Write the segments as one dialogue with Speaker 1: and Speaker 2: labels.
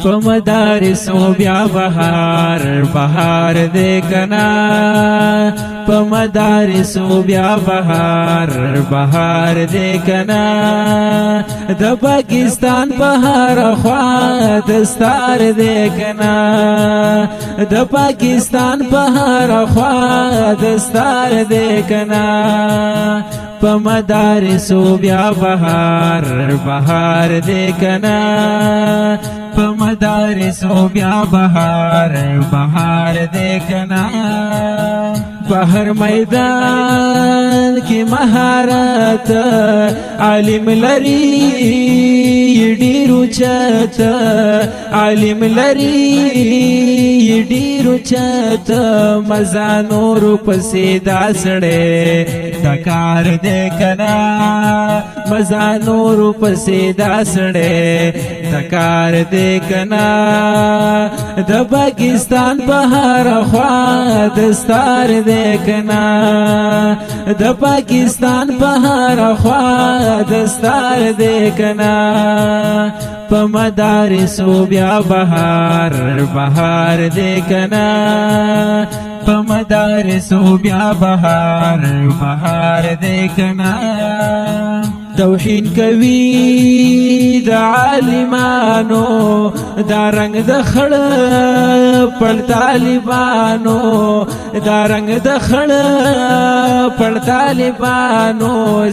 Speaker 1: په مدارسو بیا بهار بهار دی کنا په مدارسو بیا بهار بهار دی کنا د پاکستان بهار خوا دستار دی کنا د پاکستان بهار خوا دستار دی کنا په مدارسو بیا بهار بهار دی کنا په مدارسو بیا بهار بهار دی کنا بهر میدان کی مهارت عالم لري ډیر اوچت عالم لري ډیر اوچت مزا نور پسې دا سړې د کار دې کنا مزا نور پسې دا سړې د کار دې کنا د پاکستان بهار خوا دستار دې کنا د پاکستان بهار خوا دستار دې کنا په مدارسو بیا بهار بهار دې کنا په مدارسو بیا بهار بهار دې کنا توحید کوي د عالمانو دا رنگ د خړ پړ طالبانو دا رنگ د خړ پړ طالبانو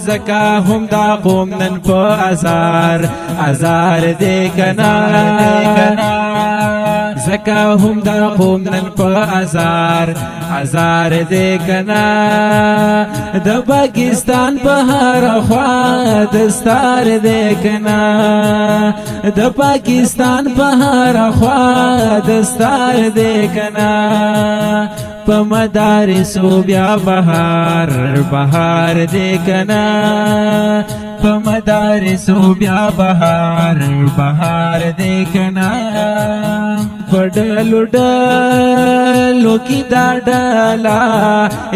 Speaker 1: زکا هم دا قوم نن په ازار ازار دې کنا زکا هم دا قوم نن په ازار ازار دې کنا د پاکستان بهار خوا دستار دې کنا د پاکستان بهار خوا دستار دې کنا په مدارسو بیا بهار بهار دې کنا په مدارسو بیا بهار بهار دې کنا پډلو ډلو کی دا ډالا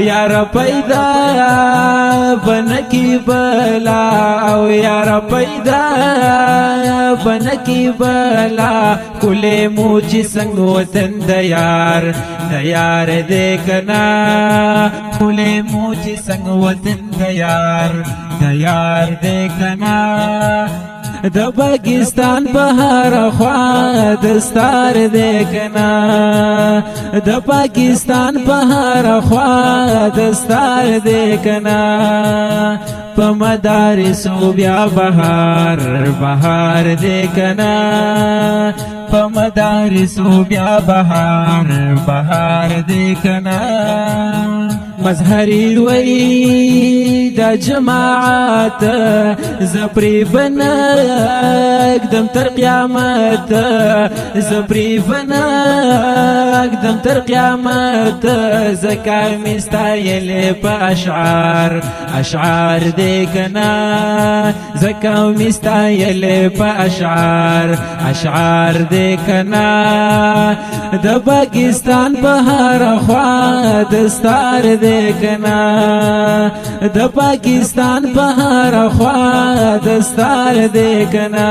Speaker 1: یار پیدا بنکی بلا او یار پیدا بنکی بلا کله موچ څنګه وطن د یار دې کنا کله موچ څنګه وطن د یار دې کنا د پاکستان بهار خوا دستار دې کنا د پاکستان بهار خوا دستار دې کنا په مدارسو بیا بهار بهار دې کنا په مدارسو بیا بهار بهار دې کنا مظهری وی د جماعت زپری بنک دم تر قیامت زپری بنک دم تر قیامت زکا مستایل په اشعار دې کنا زکا مستایل په اشعار دې کنا د پاکستان بهار خوا دستار دې کنا د پاکستان بهار خوا دستار دې کنا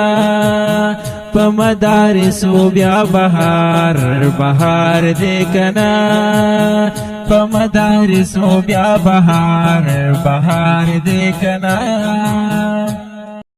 Speaker 1: په مدارسو بیا بهار بهار دې کنا په مدارسو بیا بهار بهار دې کنا